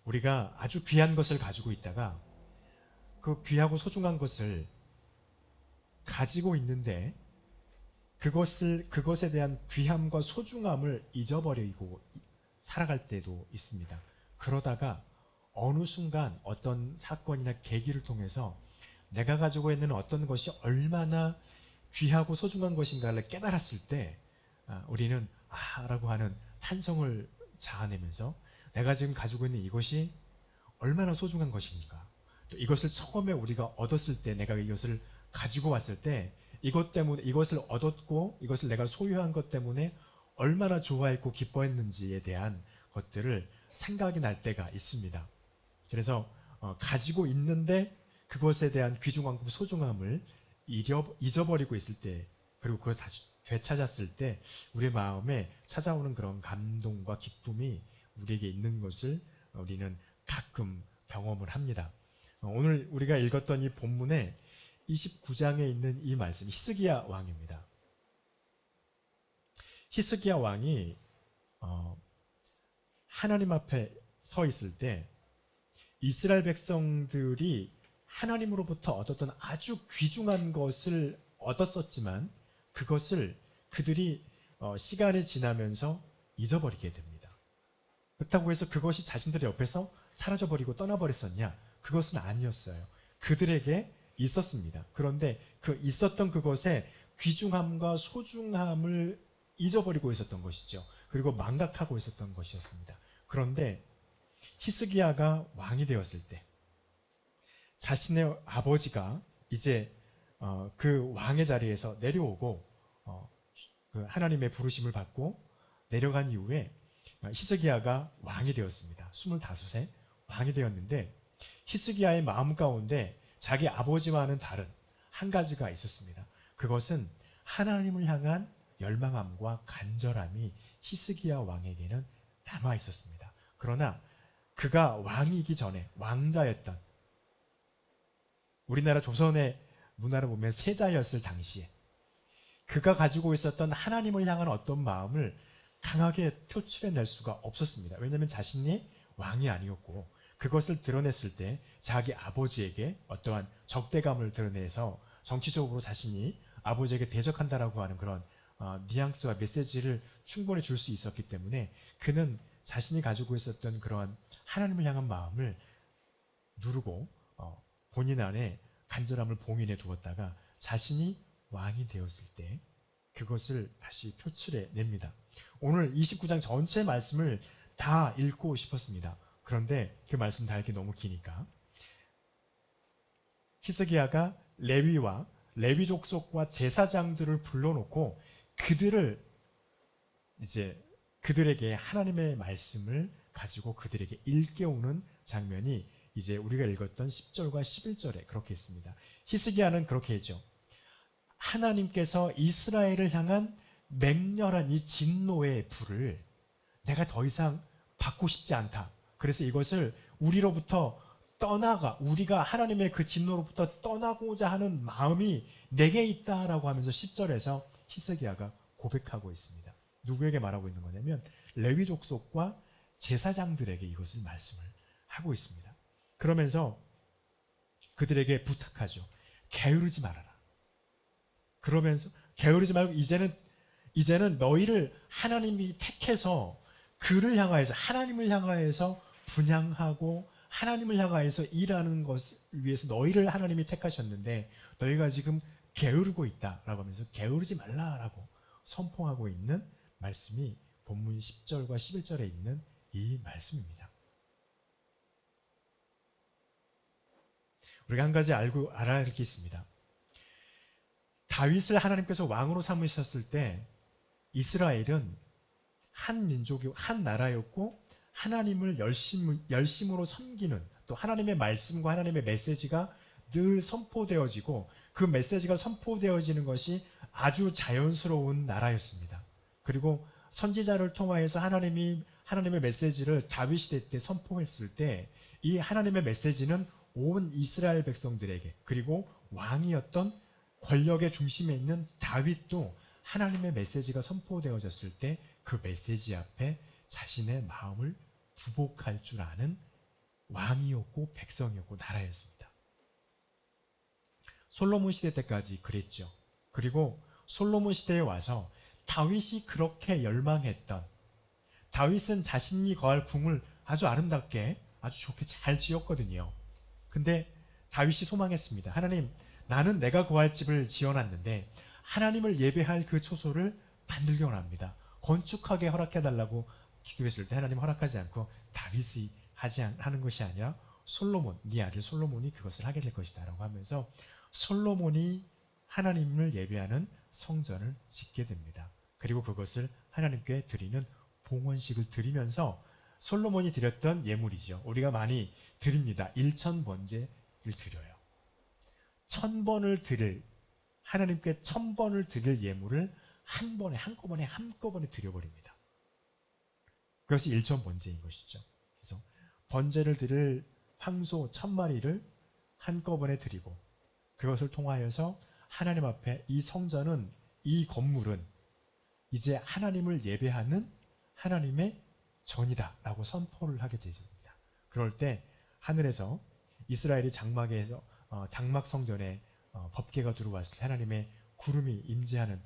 우리가 아주 귀한 것을 가지고 있다가 그 귀하고 소중한 것을 가지고 있는데 그것에 대한 귀함과 소중함을 잊어버리고 살아갈 때도 있습니다. 그러다가 어느 순간 어떤 사건이나 계기를 통해서 내가 가지고 있는 어떤 것이 얼마나 귀하고 소중한 것인가를 깨달았을 때 우리는 라고 하는 탄성을 자아내면서 내가 지금 가지고 있는 이것이 얼마나 소중한 것인가, 또 이것을 처음에 우리가 얻었을 때, 내가 이것을 가지고 왔을 때 이것 때문에, 이것을 얻었고 이것을 내가 소유한 것 때문에 얼마나 좋아했고 기뻐했는지에 대한 것들을 생각이 날 때가 있습니다. 그래서 가지고 있는데 그것에 대한 귀중함과 소중함을 잊어버리고 있을 때, 그리고 그걸 다시 되찾았을 때 우리의 마음에 찾아오는 그런 감동과 기쁨이 우리에게 있는 것을 우리는 가끔 경험을 합니다. 오늘 우리가 읽었던 이 본문의 29장에 있는 이 말씀, 히스기야 왕입니다. 히스기야 왕이 하나님 앞에 서 있을 때 이스라엘 백성들이 하나님으로부터 얻었던 아주 귀중한 것을 얻었었지만 그것을 그들이 시간이 지나면서 잊어버리게 됩니다. 그렇다고 해서 그것이 자신들의 옆에서 사라져버리고 떠나버렸었냐? 그것은 아니었어요. 그들에게 있었습니다. 그런데 그 있었던 그것의 귀중함과 소중함을 잊어버리고 있었던 것이죠. 그리고 망각하고 있었던 것이었습니다. 그런데 히스기야가 왕이 되었을 때 자신의 아버지가 이제 그 왕의 자리에서 내려오고 그 하나님의 부르심을 받고 내려간 이후에 히스기야가 왕이 되었습니다. 25세 왕이 되었는데 히스기야의 마음 가운데 자기 아버지와는 다른 한 가지가 있었습니다. 그것은 하나님을 향한 열망함과 간절함이 히스기야 왕에게는 남아 있었습니다. 그러나 그가 왕이기 전에 왕자였던, 우리나라 조선의 문화를 보면 세자였을 당시에 그가 가지고 있었던 하나님을 향한 어떤 마음을 강하게 표출해낼 수가 없었습니다. 왜냐하면 자신이 왕이 아니었고 그것을 드러냈을 때 자기 아버지에게 어떠한 적대감을 드러내서 정치적으로 자신이 아버지에게 대적한다라고 하는 그런 뉘앙스와 메시지를 충분히 줄 수 있었기 때문에 그는 자신이 가지고 있었던 그러한 하나님을 향한 마음을 누르고 본인 안에 간절함을 봉인해 두었다가 자신이 왕이 되었을 때 그것을 다시 표출해 냅니다. 오늘 29장 전체 말씀을 다 읽고 싶었습니다. 그런데 그 말씀 다 읽기 너무 기니까 히스기야가 레위와 레위 족속과 제사장들을 불러놓고 그들에게 하나님의 말씀을 가지고 그들에게 일깨우는 장면이 이제 우리가 읽었던 10절과 11절에 그렇게 있습니다. 히스기야는 그렇게 했죠. 하나님께서 이스라엘을 향한 맹렬한 이 진노의 불을 내가 더 이상 받고 싶지 않다. 그래서 이것을 우리로부터 우리가 하나님의 그 진노로부터 떠나고자 하는 마음이 내게 있다라고 하면서 10절에서 히스기야가 고백하고 있습니다. 누구에게 말하고 있는 거냐면 레위 족속과 제사장들에게 이것을 말씀을 하고 있습니다. 그러면서 그들에게 부탁하죠. 게으르지 말아라. 그러면서 게으르지 말고 이제는 너희를 하나님이 택해서 그를 향하여서, 하나님을 향하여서 분향하고 하나님을 향하여서 일하는 것을 위해서 너희를 하나님이 택하셨는데 너희가 지금 게으르고 있다라고 하면서 게으르지 말라라고 선포하고 있는 말씀이 본문 10절과 11절에 있는 이 말씀입니다. 우리가 한 가지 알아야 할 게 있습니다. 다윗을 하나님께서 왕으로 삼으셨을 때 이스라엘은 한 민족이고 한 나라였고 하나님을 열심으로 섬기는, 또 하나님의 말씀과 하나님의 메시지가 늘 선포되어지고 그 메시지가 선포되어지는 것이 아주 자연스러운 나라였습니다. 그리고 선지자를 통하여서 하나님의 메시지를 다윗 시대 때 선포했을 때 이 하나님의 메시지는 온 이스라엘 백성들에게, 그리고 왕이었던 권력의 중심에 있는 다윗도 하나님의 메시지가 선포되어졌을 때 그 메시지 앞에 자신의 마음을 부복할 줄 아는 왕이었고 백성이었고 나라였습니다. 솔로몬 시대 때까지 그랬죠. 그리고 솔로몬 시대에 와서 다윗이 그렇게 열망했던, 다윗은 자신이 거할 궁을 아주 아름답게 아주 좋게 잘 지었거든요. 근데 다윗이 소망했습니다. 하나님, 나는 내가 거할 집을 지어놨는데 하나님을 예배할 그 초소를 만들기 원합니다. 건축하게 허락해달라고 기도했을 때 하나님 허락하지 않고 다윗이 하는 것이 아니라 솔로몬, 네 아들 솔로몬이 그것을 하게 될 것이다 라고 하면서 솔로몬이 하나님을 예배하는 성전을 짓게 됩니다. 그리고 그것을 하나님께 드리는 봉헌식을 드리면서 솔로몬이 드렸던 예물이죠. 우리가 많이 드립니다. 1000번제를 드려요. 1000번을 드릴, 하나님께 1000번을 드릴 예물을 한꺼번에 드려버립니다. 그것이 1000번제인 것이죠. 그래서 번제를 드릴 황소 1000마리를 한꺼번에 드리고 그것을 통하여서 하나님 앞에 이 성전은, 이 건물은 이제 하나님을 예배하는 하나님의 전이다 라고 선포를 하게 되십니다. 그럴 때 하늘에서 이스라엘이 장막 성전에 법궤가 들어왔을 때 하나님의 구름이 임재하는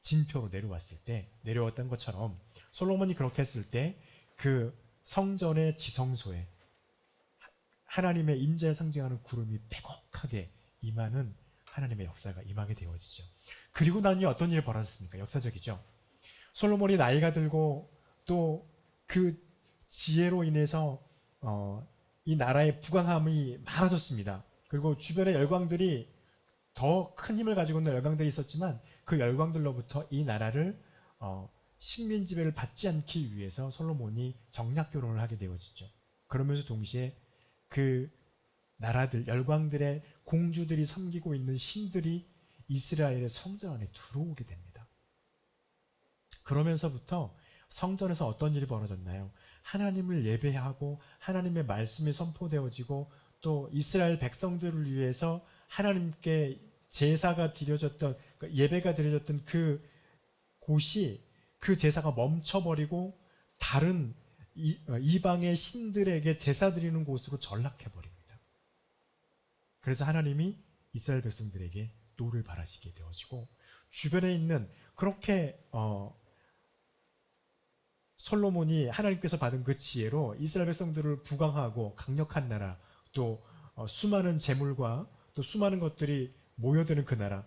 징표로 내려왔을 때, 내려왔던 것처럼 솔로몬이 그렇게 했을 때 그 성전의 지성소에 하나님의 임재를 상징하는 구름이 빼곡하게 임하는 하나님의 역사가 임하게 되어지죠. 그리고 나니 어떤 일이 벌어졌습니까? 역사적이죠. 솔로몬이 나이가 들고 또 그 지혜로 인해서 이 나라의 부강함이 많아졌습니다. 그리고 주변의 열강들이 더 큰 힘을 가지고 있는 열강들이 있었지만 그 열강들로부터 이 나라를 식민 지배를 받지 않기 위해서 솔로몬이 정략 결혼을 하게 되어지죠. 그러면서 동시에 그 나라들, 열강들의 공주들이 섬기고 있는 신들이 이스라엘의 성전 안에 들어오게 됩니다. 그러면서부터 성전에서 어떤 일이 벌어졌나요? 하나님을 예배하고 하나님의 말씀이 선포되어지고 또 이스라엘 백성들을 위해서 하나님께 제사가 드려졌던, 예배가 드려졌던 그 곳이, 그 제사가 멈춰버리고 다른 이방의 신들에게 제사 드리는 곳으로 전락해버립니다. 그래서 하나님이 이스라엘 백성들에게 노를 바라시게 되어지고 주변에 있는 그렇게 솔로몬이 하나님께서 받은 그 지혜로 이스라엘 백성들을 부강하고 강력한 나라, 또 수많은 재물과 또 수많은 것들이 모여드는 그 나라,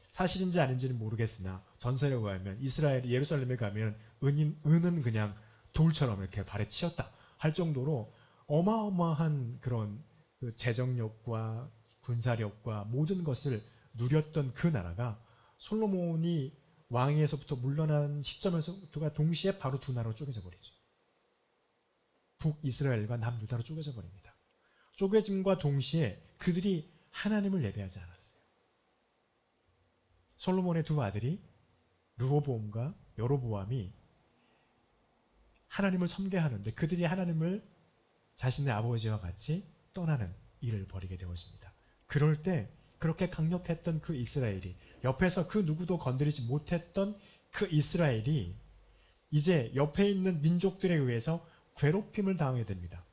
사실인지 아닌지는 모르겠으나 전설에 의하면 이스라엘 예루살렘에 가면 은은 그냥 돌처럼 이렇게 발에 치였다 할 정도로 어마어마한 그런 그 재정력과 군사력과 모든 것을 누렸던 그 나라가 솔로몬이 왕위에서부터 물러난 시점에서부터가 동시에 바로 두 나라로 쪼개져 버리죠. 북이스라엘과 남유다로 쪼개져 버립니다. 쪼개짐과 동시에 그들이 하나님을 예배하지 않았어요. 솔로몬의 두 아들이 르호보암과 여로보암이 하나님을 섬겨하는데 그들이 하나님을 자신의 아버지와 같이 떠나는 일을 벌이게 되어집니다. 그럴 때 그렇게 강력했던 그 이스라엘이, 옆에서 그 누구도 건드리지 못했던 그 이스라엘이 이제 옆에 있는 민족들에 의해서 괴롭힘을 당하게 됩니다.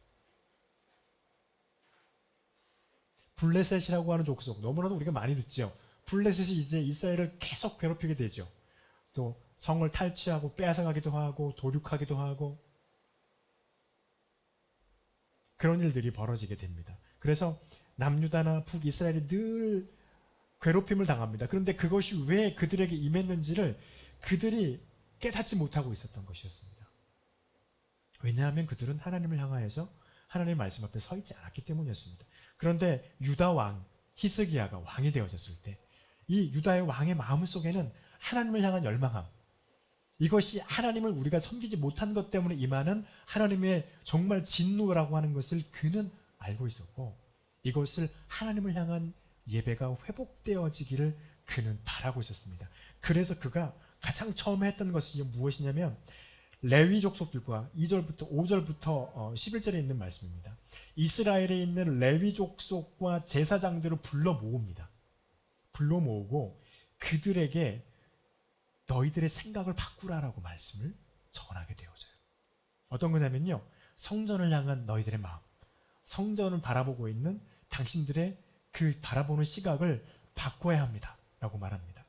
블레셋이라고 하는 족속, 너무나도 우리가 많이 듣죠. 블레셋이 이제 이스라엘을 계속 괴롭히게 되죠. 또 성을 탈취하고 빼앗아가기도 하고 도륙하기도 하고 그런 일들이 벌어지게 됩니다. 그래서 남유다나 북이스라엘이 늘 괴롭힘을 당합니다. 그런데 그것이 왜 그들에게 임했는지를 그들이 깨닫지 못하고 있었던 것이었습니다. 왜냐하면 그들은 하나님을 향하여서 하나님의 말씀 앞에 서 있지 않았기 때문이었습니다. 그런데 유다 왕 히스기야가 왕이 되어졌을 때 이 유다의 왕의 마음속에는 하나님을 향한 열망함, 이것이 하나님을 우리가 섬기지 못한 것 때문에 임하는 하나님의 정말 진노라고 하는 것을 그는 알고 있었고, 이것을 하나님을 향한 예배가 회복되어지기를 그는 바라고 있었습니다. 그래서 그가 가장 처음에 했던 것이 무엇이냐면 레위 족속들과 2절부터 5절부터 11절에 있는 말씀입니다. 이스라엘에 있는 레위 족속과 제사장들을 불러 모읍니다. 불러 모으고 그들에게 너희들의 생각을 바꾸라라고 말씀을 전하게 되어져요. 어떤 거냐면요, 성전을 향한 너희들의 마음, 성전을 바라보고 있는 당신들의 그 바라보는 시각을 바꿔야 합니다. 라고 말합니다.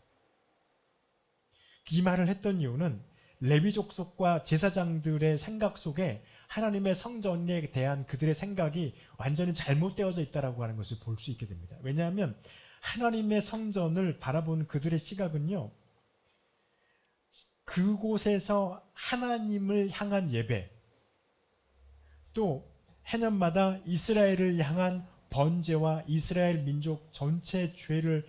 이 말을 했던 이유는 레위 족속과 제사장들의 생각 속에 하나님의 성전에 대한 그들의 생각이 완전히 잘못되어져 있다고 하는 것을 볼 수 있게 됩니다. 왜냐하면 하나님의 성전을 바라보는 그들의 시각은요, 그곳에서 하나님을 향한 예배, 또 해년마다 이스라엘을 향한 번제와 이스라엘 민족 전체의 죄를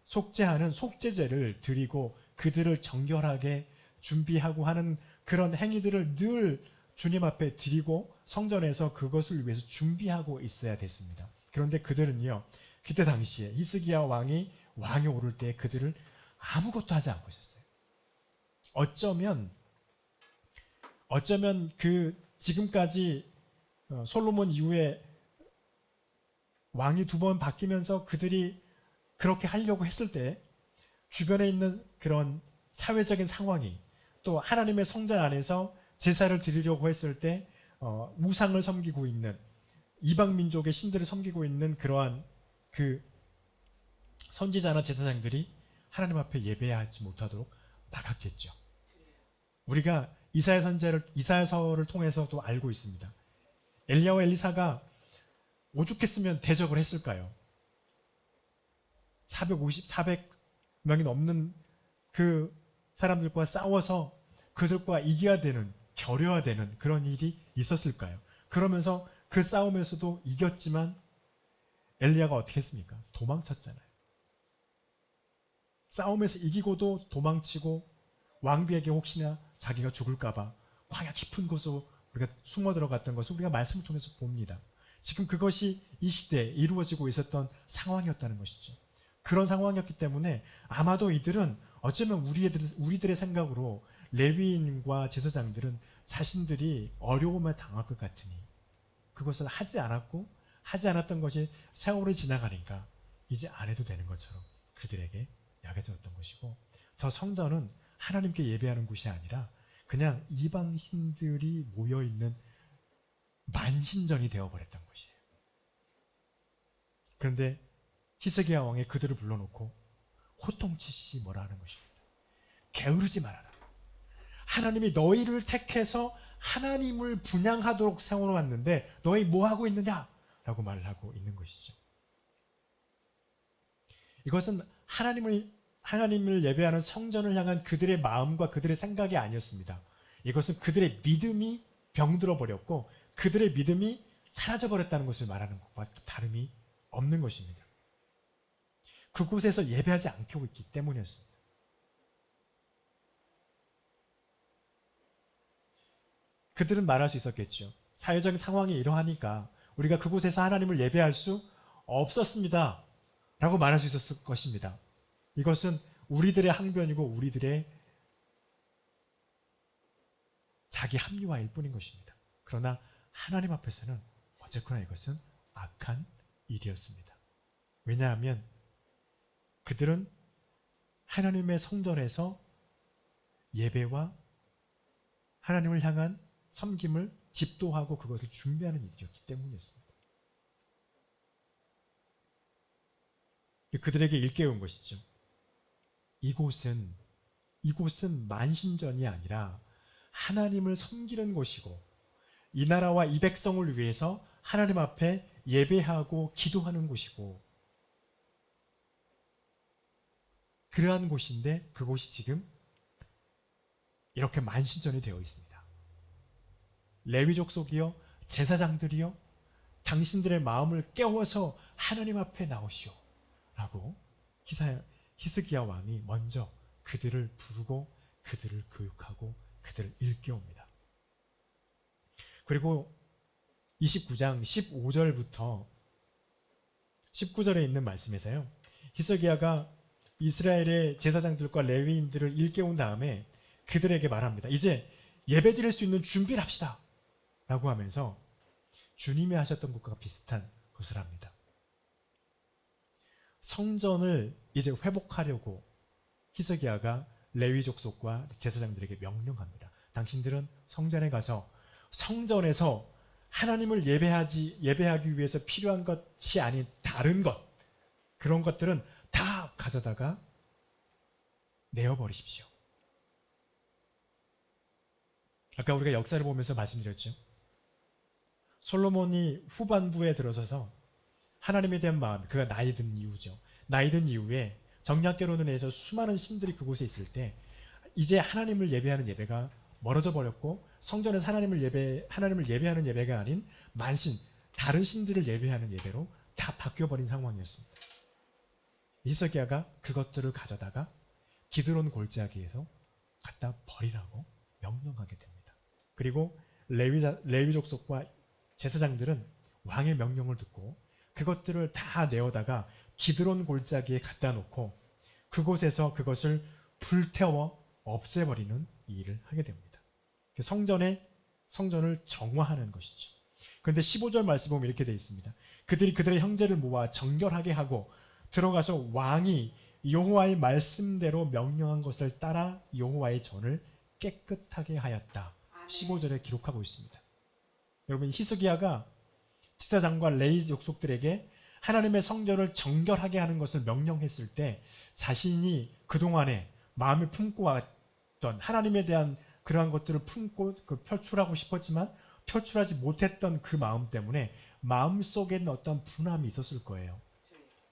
속죄하는 속죄제를 드리고 그들을 정결하게 준비하고 하는 그런 행위들을 늘 주님 앞에 드리고 성전에서 그것을 위해서 준비하고 있어야 됐습니다. 그런데 그들은요, 그때 당시에 히스기야 왕이 왕에 오를 때 그들을 아무것도 하지 않고 있었어요. 어쩌면 그 지금까지 솔로몬 이후에 왕이 2번 바뀌면서 그들이 그렇게 하려고 했을 때 주변에 있는 그런 사회적인 상황이, 또 하나님의 성전 안에서 제사를 드리려고 했을 때 우상을 섬기고 있는, 이방 민족의 신들을 섬기고 있는 그러한 그 선지자나 제사장들이 하나님 앞에 예배하지 못하도록 막았겠죠. 우리가 이사야서를 통해서도 알고 있습니다. 엘리야와 엘리사가 오죽했으면 대적을 했을까요? 400명이 넘는 그 사람들과 싸워서 그들과 이겨야 되는, 겨려야 되는 그런 일이 있었을까요? 그러면서 그 싸움에서도 이겼지만 엘리야가 어떻게 했습니까? 도망쳤잖아요. 싸움에서 이기고도 도망치고 왕비에게 혹시나 자기가 죽을까봐 광야 깊은 곳으로 우리가 숨어 들어갔던 것을 우리가 말씀을 통해서 봅니다. 지금 그것이 이 시대에 이루어지고 있었던 상황이었다는 것이죠. 그런 상황이었기 때문에 아마도 이들은 어쩌면 우리들의 생각으로 레위인과 제사장들은 자신들이 어려움에 당할 것 같으니 그것을 하지 않았던 것이 세월이 지나가니까 이제 안 해도 되는 것처럼 그들에게 약해졌던 것이고, 저 성전은 하나님께 예배하는 곳이 아니라 그냥 이방 신들이 모여있는 만신전이 되어버렸던 것이에요. 그런데 히스기야 왕이 그들을 불러놓고 호통치시 뭐라 하는 것입니다. 게으르지 말아라. 하나님이 너희를 택해서 하나님을 분양하도록 세워놓았는데 너희 뭐하고 있느냐? 라고 말을 하고 있는 것이죠. 이것은 하나님을 예배하는 성전을 향한 그들의 마음과 그들의 생각이 아니었습니다. 이것은 그들의 믿음이 병들어 버렸고 그들의 믿음이 사라져 버렸다는 것을 말하는 것과 다름이 없는 것입니다. 그곳에서 예배하지 않고 있기 때문이었습니다. 그들은 말할 수 있었겠죠. 사회적인 상황이 이러하니까 우리가 그곳에서 하나님을 예배할 수 없었습니다. 라고 말할 수 있었을 것입니다. 이것은 우리들의 항변이고 우리들의 자기 합리화일 뿐인 것입니다. 그러나 하나님 앞에서는 어쨌거나 이것은 악한 일이었습니다. 왜냐하면 그들은 하나님의 성전에서 예배와 하나님을 향한 섬김을 집도하고 그것을 준비하는 일이었기 때문이었습니다. 그들에게 일깨운 것이죠. 이곳은 만신전이 아니라 하나님을 섬기는 곳이고 이 나라와 이 백성을 위해서 하나님 앞에 예배하고 기도하는 곳이고 그러한 곳인데 그곳이 지금 이렇게 만신전이 되어 있습니다. 레위 족속이요, 제사장들이요, 당신들의 마음을 깨워서 하나님 앞에 나오시오 라고 히스기야 왕이 먼저 그들을 부르고 그들을 교육하고 그들을 일깨웁니다. 그리고 29장 15절부터 19절에 있는 말씀에서요, 히스기야가 이스라엘의 제사장들과 레위인들을 일깨운 다음에 그들에게 말합니다. 이제 예배드릴 수 있는 준비를 합시다 라고 하면서 주님이 하셨던 것과 비슷한 것을 합니다. 성전을 이제 회복하려고 히스기야가 레위 족속과 제사장들에게 명령합니다. 당신들은 성전에 가서 성전에서 하나님을 예배하기 위해서 필요한 것이 아닌 다른 것, 그런 것들은 다 가져다가 내어버리십시오. 아까 우리가 역사를 보면서 말씀드렸죠. 솔로몬이 후반부에 들어서서 하나님에 대한 마음, 그가 나이 든 이후죠. 나이 든 이후에 정략결혼을 해서 수많은 신들이 그곳에 있을 때 이제 하나님을 예배하는 예배가 멀어져 버렸고, 성전에서 하나님을 예배하는 예배가 아닌 만신, 다른 신들을 예배하는 예배로 다 바뀌어버린 상황이었습니다. 히스기야가 그것들을 가져다가 기드론 골짜기에서 갖다 버리라고 명령하게 됩니다. 그리고 레위 족속과 제사장들은 왕의 명령을 듣고 그것들을 다 내어다가 기드론 골짜기에 갖다 놓고 그곳에서 그것을 불태워 없애버리는 이 일을 하게 됩니다. 성전을 정화하는 것이죠. 그런데 15절 말씀 보면 이렇게 되어 있습니다. 그들이 그들의 형제를 모아 정결하게 하고 들어가서 왕이 여호와의 말씀대로 명령한 것을 따라 여호와의 전을 깨끗하게 하였다. 15절에 기록하고 있습니다. 여러분, 히스기야가 지사장과 레위 족속들에게 하나님의 성전을 정결하게 하는 것을 명령했을 때 자신이 그동안에 마음에 품고 왔던 하나님에 대한 그러한 것들을 품고 표출하고 싶었지만 표출하지 못했던 그 마음 때문에 마음속에는 어떤 분함이 있었을 거예요.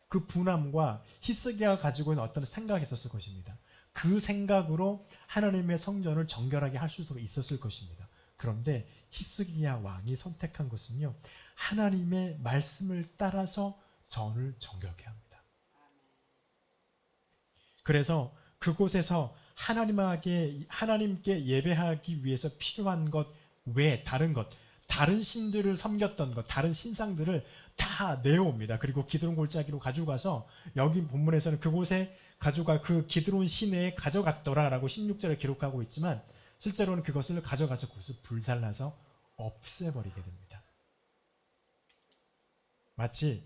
그 분함과 히스기야가 가지고 있는 어떤 생각이 있었을 것입니다. 그 생각으로 하나님의 성전을 정결하게 할 수도 있었을 것입니다. 그런데 히스기야 왕이 선택한 것은요, 하나님의 말씀을 따라서 전을 정결케 합니다. 그래서 그곳에서 하나님께 예배하기 위해서 필요한 것 외에 다른 신들을 섬겼던 것, 다른 신상들을 다 내어옵니다. 그리고 기드론 골짜기로 가져가서 여기 본문에서는 그곳에 가져가 그 기드론 시내에 가져갔더라라고 16절에 기록하고 있지만 실제로는 그것을 가져가서 그것을 불살라서 없애버리게 됩니다. 마치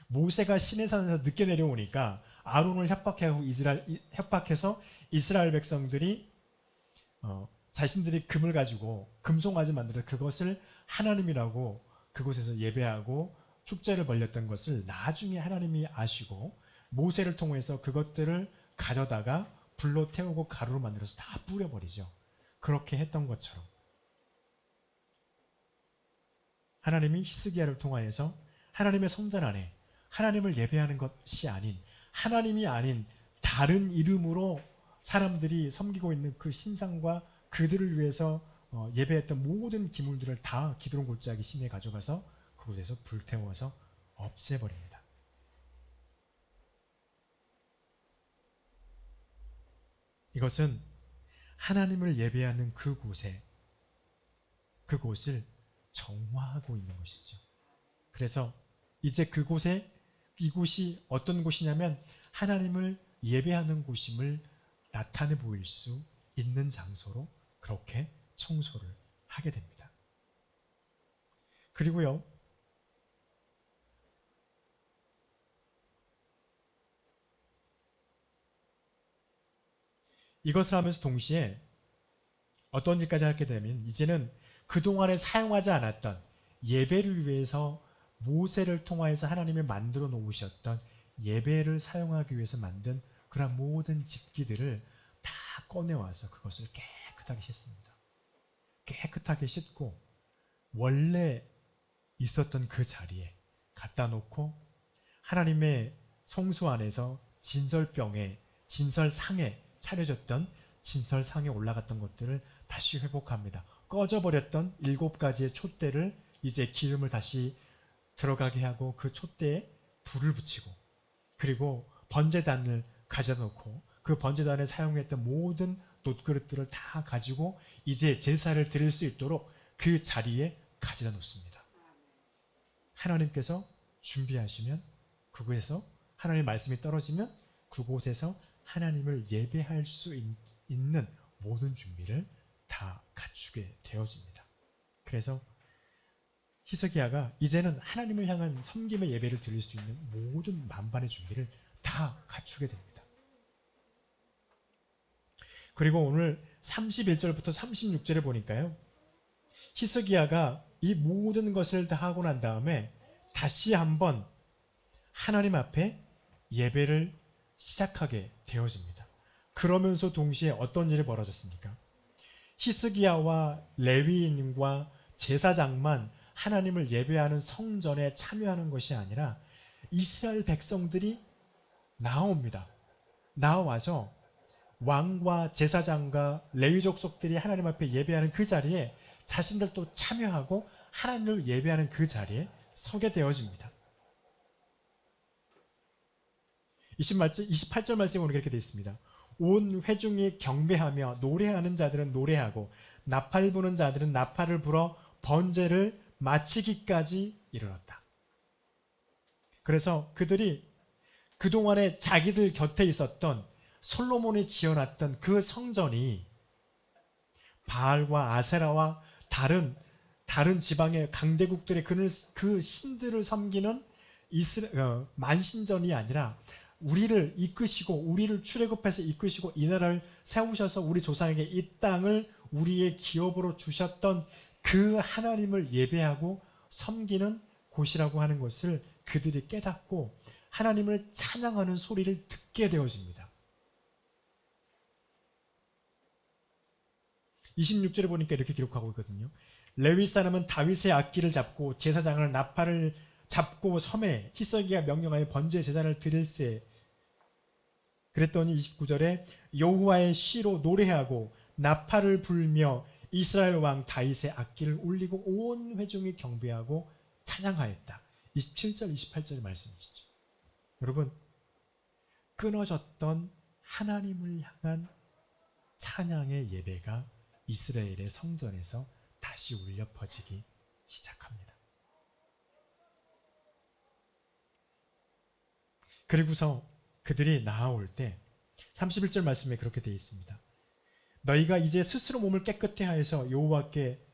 모세가 시내산에서 늦게 내려오니까 아론을 협박해서 이스라엘 백성들이 자신들이 금을 가지고 금송아지 만들어 그것을 하나님이라고 그곳에서 예배하고 축제를 벌였던 것을 나중에 하나님이 아시고 모세를 통해서 그것들을 가져다가 불로 태우고 가루로 만들어서 다 뿌려버리죠. 그렇게 했던 것처럼 하나님이 히스기야를 통하여서 하나님의 성전 안에 하나님을 예배하는 것이 아닌, 하나님이 아닌 다른 이름으로 사람들이 섬기고 있는 그 신상과 그들을 위해서 예배했던 모든 기물들을 다 기드론 골짜기 시내에 가져가서 그곳에서 불태워서 없애버립니다. 이것은 하나님을 예배하는 그곳을 정화하고 있는 것이죠. 그래서 이제 이곳이 어떤 곳이냐면 하나님을 예배하는 곳임을 나타내 보일 수 있는 장소로 그렇게 청소를 하게 됩니다. 그리고요, 이것을 하면서 동시에 어떤 일까지 하게 되면 이제는 그동안에 사용하지 않았던 예배를 위해서 모세를 통하여서 하나님이 만들어 놓으셨던 예배를 사용하기 위해서 만든 그런 모든 집기들을 다 꺼내와서 그것을 깨끗하게 씻습니다. 깨끗하게 씻고 원래 있었던 그 자리에 갖다 놓고 하나님의 성소 안에서 진설상에 차려졌던 진설상에 올라갔던 것들을 다시 회복합니다. 꺼져버렸던 7가지의 촛대를 이제 기름을 다시 들어가게 하고 그 촛대에 불을 붙이고 그리고 번제단을 가져다 놓고 그 번제단에 사용했던 모든 놋그릇들을 다 가지고 이제 제사를 드릴 수 있도록 그 자리에 가져다 놓습니다. 하나님께서 준비하시면 그곳에서 하나님의 말씀이 떨어지면 그곳에서 하나님을 예배할 수 있는 모든 준비를 다 갖추게 되어집니다. 그래서 히스기야가 이제는 하나님을 향한 섬김의 예배를 드릴 수 있는 모든 만반의 준비를 다 갖추게 됩니다. 그리고 오늘 31절부터 36절에 보니까요, 히스기야가 이 모든 것을 다 하고 난 다음에 다시 한번 하나님 앞에 예배를 시작하게 되어집니다. 그러면서 동시에 어떤 일이 벌어졌습니까? 히스기야와 레위인과 제사장만 하나님을 예배하는 성전에 참여하는 것이 아니라 이스라엘 백성들이 나옵니다. 나와서 왕과 제사장과 레위 족속들이 하나님 앞에 예배하는 그 자리에 자신들도 참여하고 하나님을 예배하는 그 자리에 서게 되어집니다. 28절 말씀에 보면 이렇게 되어 있습니다. 온 회중이 경배하며 노래하는 자들은 노래하고 나팔 부는 자들은 나팔을 불어 번제를 마치기까지 이르렀다. 그래서 그들이 그동안에 자기들 곁에 있었던 솔로몬이 지어놨던 그 성전이 바알과 아세라와 다른 지방의 강대국들의 그 신들을 섬기는 만신전이 아니라 우리를 이끄시고 우리를 출애굽해서 이끄시고 이 나라를 세우셔서 우리 조상에게 이 땅을 우리의 기업으로 주셨던 그 하나님을 예배하고 섬기는 곳이라고 하는 것을 그들이 깨닫고 하나님을 찬양하는 소리를 듣게 되어집니다. 26절에 보니까 이렇게 기록하고 있거든요. 레위 사람은 다윗의 악기를 잡고 제사장을 나팔을 잡고 섬에 히스기야 명령하여 번제 제단을 드릴세. 그랬더니 29절에 여호와의 시로 노래하고 나팔을 불며 이스라엘 왕 다윗의 악기를 울리고 온 회중이 경배하고 찬양하였다. 27절 28절의 말씀이시죠. 여러분, 끊어졌던 하나님을 향한 찬양의 예배가 이스라엘의 성전에서 다시 울려 퍼지기 시작합니다. 그리고서 그들이 나아올 때 31절 말씀에 그렇게 되어 있습니다. 너희가 이제 스스로 몸을 깨끗게 하여서 여호와께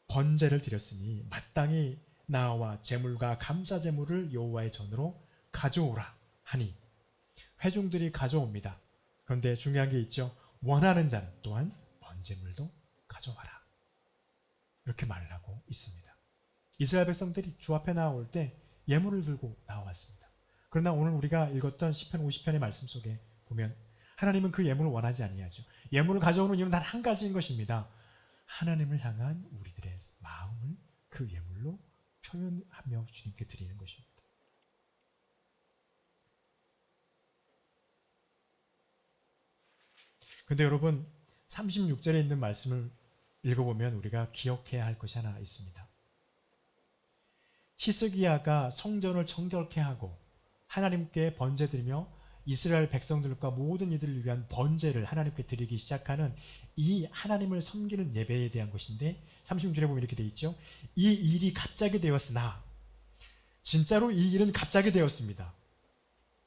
번제를 드렸으니 마땅히 나와 제물과 감사 제물을 여호와의 전으로 가져오라 하니 회중들이 가져옵니다. 그런데 중요한 게 있죠. 원하는 자는 또한 번제물도 가져와라. 이렇게 말을 하고 있습니다. 이스라엘 백성들이 주 앞에 나올 때 예물을 들고 나왔습니다. 그러나 오늘 우리가 읽었던 시편 50편의 말씀 속에 보면 하나님은 그 예물을 원하지 아니하죠. 예물을 가져오는 이유는 단 한 가지인 것입니다. 하나님을 향한 우리들의 마음을 그 예물로 표현하며 주님께 드리는 것입니다. 그런데 여러분 36절에 있는 말씀을 읽어보면 우리가 기억해야 할 것이 하나 있습니다. 히스기야가 성전을 정결케 하고 하나님께 번제드리며 이스라엘 백성들과 모든 이들을 위한 번제를 하나님께 드리기 시작하는 이 하나님을 섬기는 예배에 대한 것인데 36절에 보면 이렇게 되어 있죠. 이 일이 갑자기 되었으나 진짜로 이 일은 갑자기 되었습니다.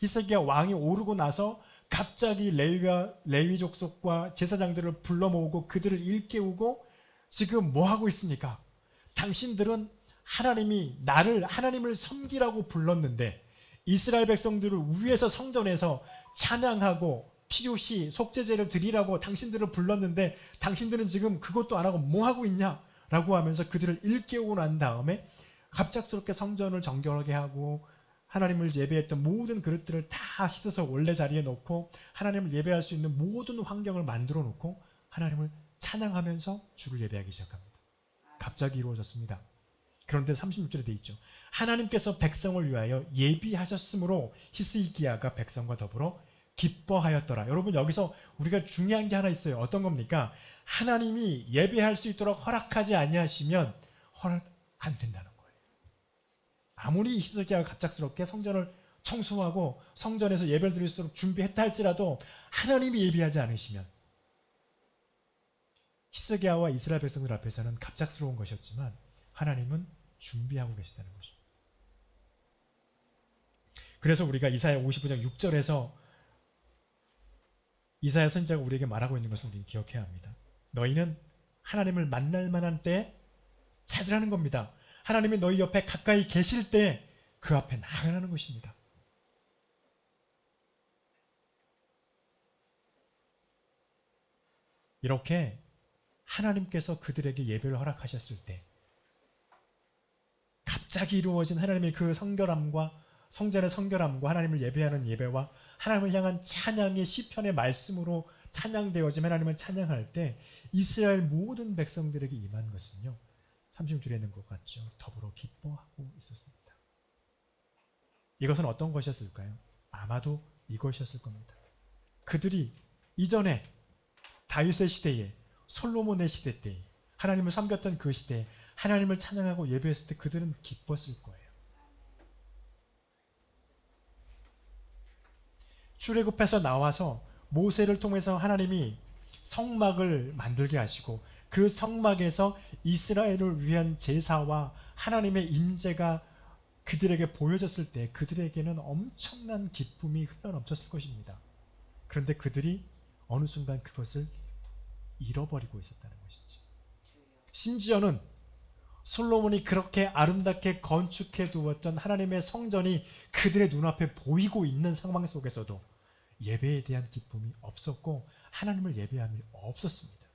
히스기야 왕이 오르고 나서 갑자기 레위 족속과 제사장들을 불러 모으고 그들을 일깨우고 지금 뭐 하고 있습니까? 당신들은 하나님을 섬기라고 불렀는데 이스라엘 백성들을 위해서 성전에서 찬양하고 필요시 속죄제를 드리라고 당신들을 불렀는데 당신들은 지금 그것도 안 하고 뭐 하고 있냐라고 하면서 그들을 일깨우고 난 다음에 갑작스럽게 성전을 정결하게 하고 하나님을 예배했던 모든 그릇들을 다 씻어서 원래 자리에 놓고 하나님을 예배할 수 있는 모든 환경을 만들어 놓고 하나님을 찬양하면서 주를 예배하기 시작합니다. 갑자기 이루어졌습니다. 그런데 36절에 되어 있죠. 하나님께서 백성을 위하여 예비하셨으므로 히스기야가 백성과 더불어 기뻐하였더라. 여러분 여기서 우리가 중요한 게 하나 있어요. 어떤 겁니까? 하나님이 예배할 수 있도록 허락하지 아니하시면 허락 안 된다는 거예요. 아무리 히스기야가 갑작스럽게 성전을 청소하고 성전에서 예배를 드릴 수 있도록 준비했다 할지라도 하나님이 예비하지 않으시면 히스기야와 이스라엘 백성들 앞에서는 갑작스러운 것이었지만 하나님은 준비하고 계시다는 것입니다. 그래서 우리가 이사야 55장 6절에서 이사야 선지자가 우리에게 말하고 있는 것을 우리는 기억해야 합니다. 너희는 하나님을 만날 만한 때에 찾으라는 겁니다. 하나님이 너희 옆에 가까이 계실 때 그 앞에 나가라는 것입니다. 이렇게 하나님께서 그들에게 예배를 허락하셨을 때 갑자기 이루어진 하나님의 그 성결함과 성전의 성결함과 하나님을 예배하는 예배와 하나님을 향한 찬양의 시편의 말씀으로 찬양되어진 하나님을 찬양할 때 이스라엘 모든 백성들에게 임한 것은요, 30절에 있는 것 같죠. 더불어 기뻐하고 있었습니다. 이것은 어떤 것이었을까요? 아마도 이것이었을 겁니다. 그들이 이전에 다윗의 시대에, 솔로몬의 시대 때에, 하나님을 섬겼던 그 시대에 하나님을 찬양하고 예배했을 때 그들은 기뻤을 거예요. 출애굽해서 나와서 모세를 통해서 하나님이 성막을 만들게 하시고 그 성막에서 이스라엘을 위한 제사와 하나님의 임재가 그들에게 보여졌을 때 그들에게는 엄청난 기쁨이 흘러넘쳤을 것입니다. 그런데 그들이 어느 순간 그것을 잃어버리고 있었다는 것이죠. 심지어는 솔로몬이 그렇게 아름답게 건축해 두었던 하나님의 성전이 그들의 눈앞에 보이고 있는 상황 속에서도 예배에 대한 기쁨이 없었고 하나님을 예배함이 없었습니다.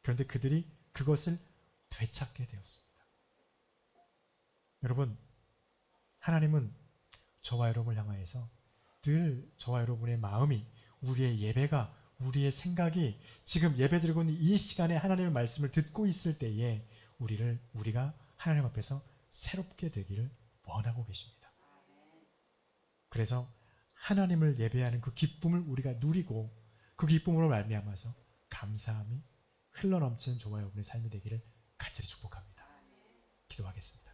그런데 그들이 그것을 되찾게 되었습니다. 여러분, 하나님은 저와 여러분을 향하여서 늘 저와 여러분의 마음이, 우리의 예배가, 우리의 생각이 지금 예배드리고 있는 이 시간에 하나님의 말씀을 듣고 있을 때에 우리가 하나님 앞에서 새롭게 되기를 원하고 계십니다. 그래서 하나님을 예배하는 그 기쁨을 우리가 누리고 그 기쁨으로 말미암아서 감사함이 흘러넘치는 저와 여러분의 삶이 되기를 간절히 축복합니다. 기도하겠습니다.